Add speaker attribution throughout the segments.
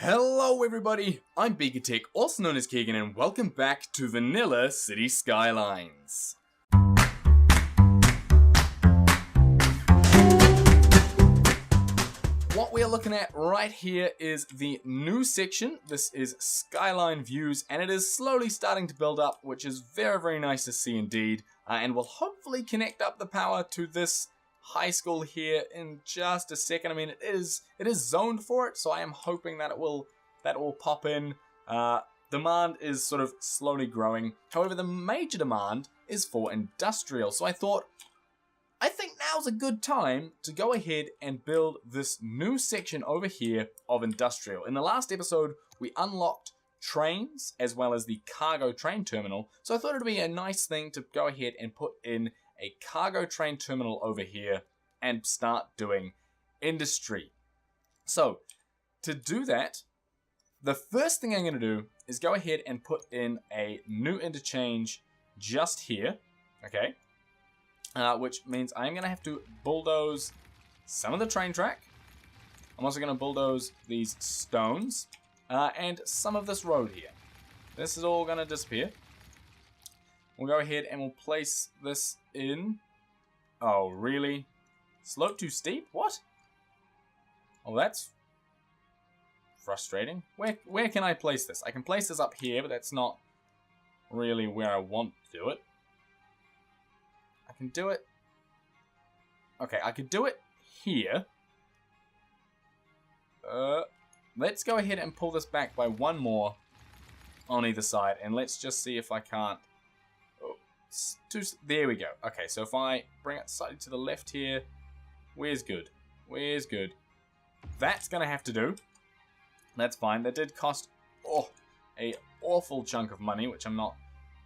Speaker 1: Hello everybody, I'm BeakerTeck, also known as Keegan, and welcome back to Vanilla Cities Skylines. What we are looking at right here is the new section. This is Skyline Views, and it is slowly starting to build up, which is very nice to see indeed, and will hopefully connect up the power to this high school here in just a second. I mean, it is zoned for it, so I am hoping that it will pop in. Demand is sort of slowly growing. However, the major demand is for industrial. So I think now's a good time to go ahead and build this new section over here of industrial. In the last episode, we unlocked trains as well as the cargo train terminal. So I thought it'd be a nice thing to go ahead and put in a cargo train terminal over here and start doing industry. So to do that, the first thing I'm going to do is go ahead and put in a new interchange just here, okay? Which means I'm going to have to bulldoze some of the train track. I'm also going to bulldoze these stones and some of this road here. This is all going to disappear. We'll go ahead and we'll place this in. Oh, really? Slope too steep? What? Oh, that's frustrating. Where can I place this? I can place this up here, but that's not really where I want to do it. I can do it. Okay, I could do it here. Let's go ahead and pull this back by one more on either side, and let's just see if I can't. There we go. Okay, so if I bring it slightly to the left here, where's good? Where's good? That's going to have to do. That's fine. That did cost a awful chunk of money, which I'm not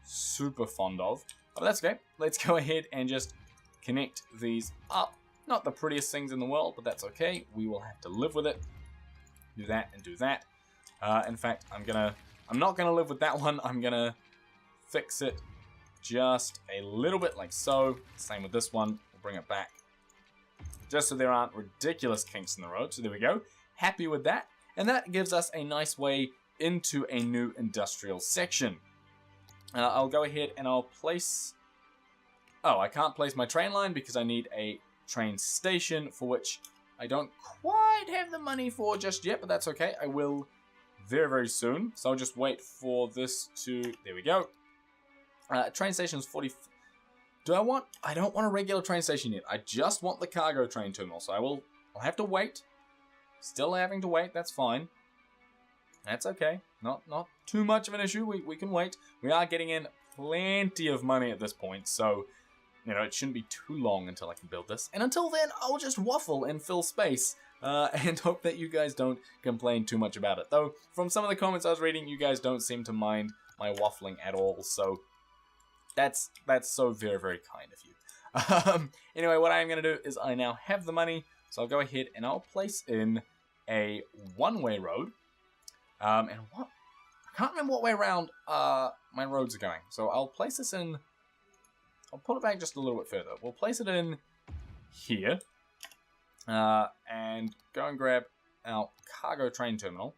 Speaker 1: super fond of. But that's okay. Let's go ahead and just connect these up. Not the prettiest things in the world, but that's okay. We will have to live with it. Do that and do that. In fact, I'm not gonna live with that one. I'm gonna fix it just a little bit like so. Same with this one. We'll bring it back just so there aren't ridiculous kinks in the road. So there we go. Happy with that. And that gives us a nice way into a new industrial section. I'll go ahead and I'll place... Oh, I can't place my train line because I need a train station, for which I don't quite have the money for just yet, but that's okay. I will very soon. So I'll just wait for this to... There we go. Train station is 40... I don't want a regular train station yet. I just want the cargo train terminal. So I'll have to wait. Still having to wait. That's fine. That's okay. Not too much of an issue. We can wait. We are getting in plenty of money at this point. So, you know, it shouldn't be too long until I can build this. And until then, I'll just waffle and fill space. And hope that you guys don't complain too much about it. Though, from some of the comments I was reading, you guys don't seem to mind my waffling at all. So... That's so very kind of you. Anyway, what I'm going to do is I now have the money, so I'll go ahead and I'll place in a one-way road. And what? I can't remember what way around my roads are going. So I'll place this in... I'll pull it back just a little bit further. We'll place it in here. And go and grab our cargo train terminal.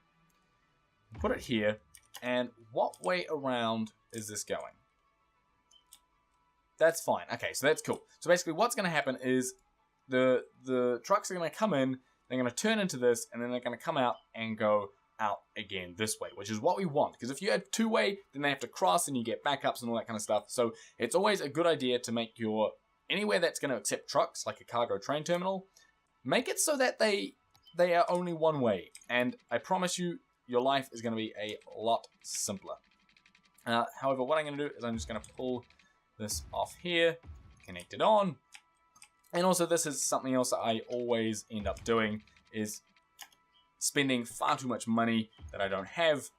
Speaker 1: Put it here. And what way around is this going? That's fine. Okay, so that's cool. So basically what's going to happen is the trucks are going to come in, they're going to turn into this, and then they're going to come out and go out again this way, which is what we want. Because if you had two-way, then they have to cross and you get backups and all that kind of stuff. So it's always a good idea to make your... Anywhere that's going to accept trucks, like a cargo train terminal, make it so that they are only one way. And I promise you, your life is going to be a lot simpler. However, what I'm going to do is I'm just going to pull... this off here, connect it on, and also this is something else that I always end up doing, is spending far too much money that I don't have.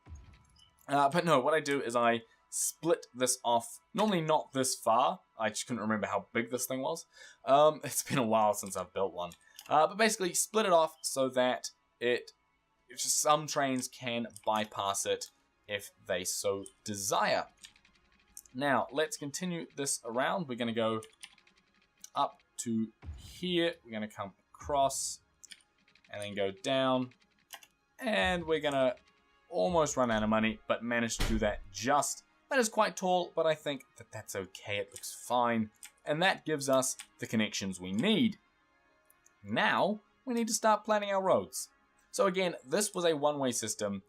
Speaker 1: But no, what I do is I split this off, normally not this far, I just couldn't remember how big this thing was. It's been a while since I've built one, but basically split it off so that some trains can bypass it if they so desire. Now, let's continue this around. We're going to go up to here. We're going to come across and then go down And we're going to almost run out of money, but managed to do that just. That is quite tall, but I think that that's okay. It looks fine. And that gives us the connections we need. Now, we need to start planning our roads. So again, this was a one-way system.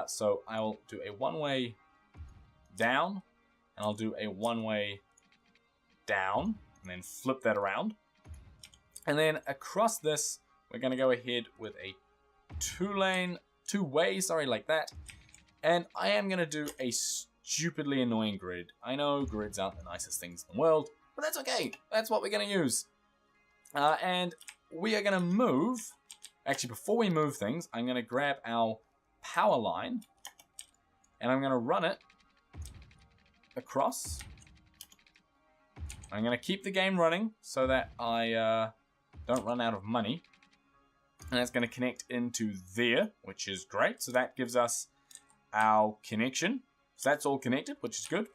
Speaker 1: So I'll do a one-way down, and I'll do a one-way down, and then flip that around. And then across this, we're going to go ahead with a two-way, like that. And I am going to do a stupidly annoying grid. I know grids aren't the nicest things in the world, but that's okay. That's what we're going to use. And we are going to move. Actually, before we move things, I'm going to grab our power line, and I'm going to run it across. I'm going to keep the game running so that I don't run out of money. And that's going to connect into there, which is great. So that gives us our connection. So that's all connected, which is good.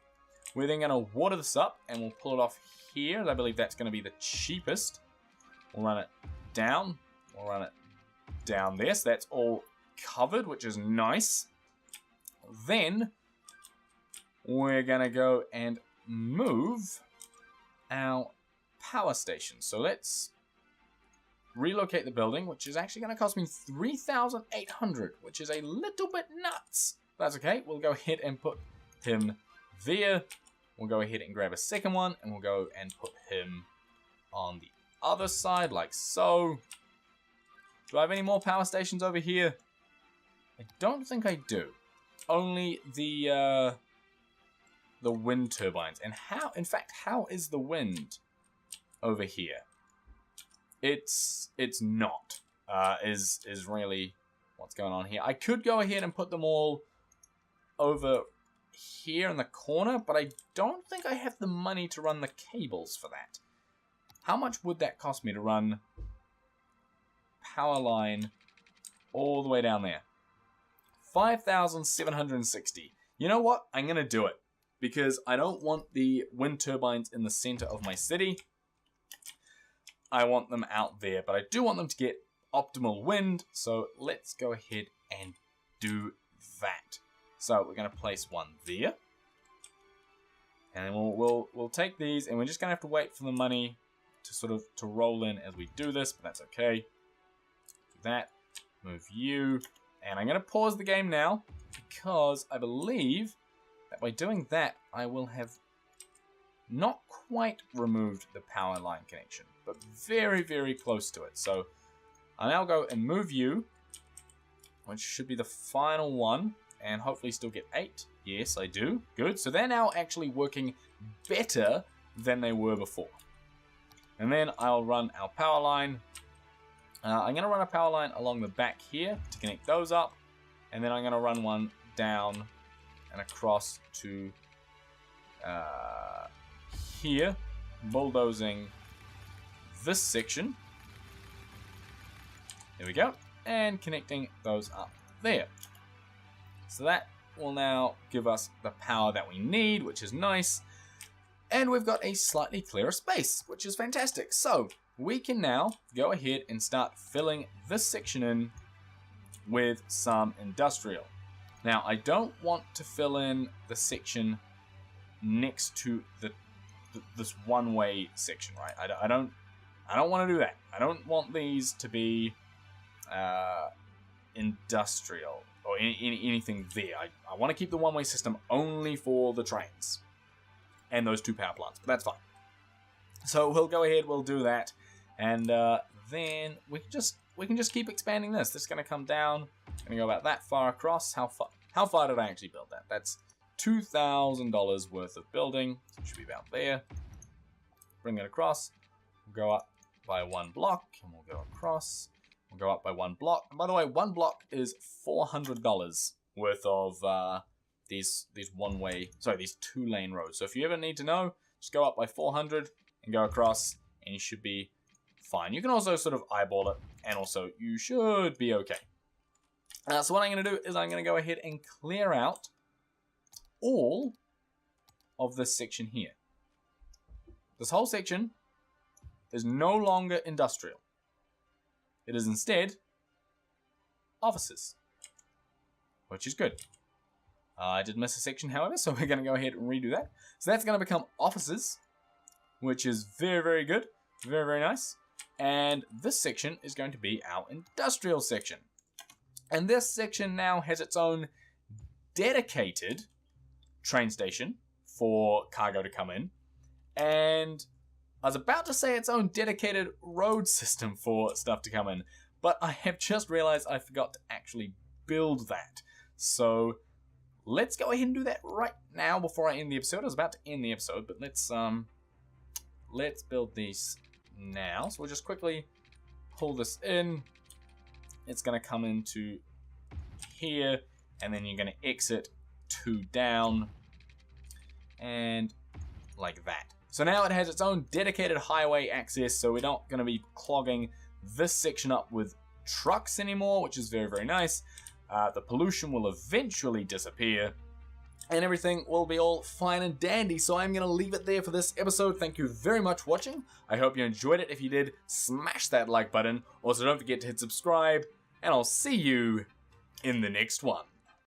Speaker 1: We're then going to water this up, and we'll pull it off here. I believe that's going to be the cheapest. We'll run it down. We'll run it down there. So that's all covered, which is nice. Then we're going to go and move our power station. So let's relocate the building, which is actually going to cost me 3,800, which is a little bit nuts. That's okay. We'll go ahead and put him there. We'll go ahead and grab a second one, and we'll go and put him on the other side, like so. Do I have any more power stations over here? I don't think I do. Only the wind turbines. And how is the wind over here? It's not. Is really what's going on here. I could go ahead and put them all over here in the corner, but I don't think I have the money to run the cables for that. How much would that cost me to run power line all the way down there? 5,760. You know what? I'm going to do it because I don't want the wind turbines in the center of my city. I want them out there, but I do want them to get optimal wind. So let's go ahead and do that. So we're going to place one there. And then we'll take these, and we're just going to have to wait for the money to roll in as we do this, but that's okay. Do that. Move you. And I'm going to pause the game now because I believe that by doing that, I will have not quite removed the power line connection, but very, very close to it. So I'll now go and move you, which should be the final one, and hopefully still get 8. Yes, I do. Good. So they're now actually working better than they were before. And then I'll run our power line. I'm going to run a power line along the back here to connect those up. And then I'm going to run one down and across to here, bulldozing this section. There we go. And connecting those up there. So that will now give us the power that we need, which is nice. And we've got a slightly clearer space, which is fantastic. So we can now go ahead and start filling this section in with some industrial. Now, I don't want to fill in the section next to this one-way section, right? I don't want to do that. I don't want these to be industrial or anything there. I want to keep the one-way system only for the trains and those 2 power plants, but that's fine. So we'll go ahead, we'll do that, and then we can just keep expanding this. This is going to come down, going to go about that far across. How far did I actually build that? That's $2,000 worth of building. So it should be about there. Bring it across. We'll go up by 1 block, and we'll go across. We'll go up by 1 block. And by the way, 1 block is $400 worth of these 2-lane roads. So if you ever need to know, just go up by 400 and go across, and you should be fine. You can also sort of eyeball it, and also you should be okay. So what I'm going to do is I'm going to go ahead and clear out all of this section here. This whole section is no longer industrial. It is instead offices. which is good. I did miss a section, however, so we're going to go ahead and redo that. So that's going to become offices, which is very, very good. Very, very nice. And this section is going to be our industrial section. And this section now has its own dedicated train station for cargo to come in. And I was about to say its own dedicated road system for stuff to come in, but I have just realized I forgot to actually build that. So let's go ahead and do that right now before I end the episode. I was about to end the episode, but let's build these now. So we'll just quickly pull this in. It's going to come into here, and then you're going to exit 2 down, and like that. So now it has its own dedicated highway access, so we're not going to be clogging this section up with trucks anymore, which is very, very nice. The pollution will eventually disappear, and everything will be all fine and dandy. So I'm going to leave it there for this episode. Thank you very much for watching. I hope you enjoyed it. If you did, smash that like button. Also, don't forget to hit subscribe, and I'll see you in the next one.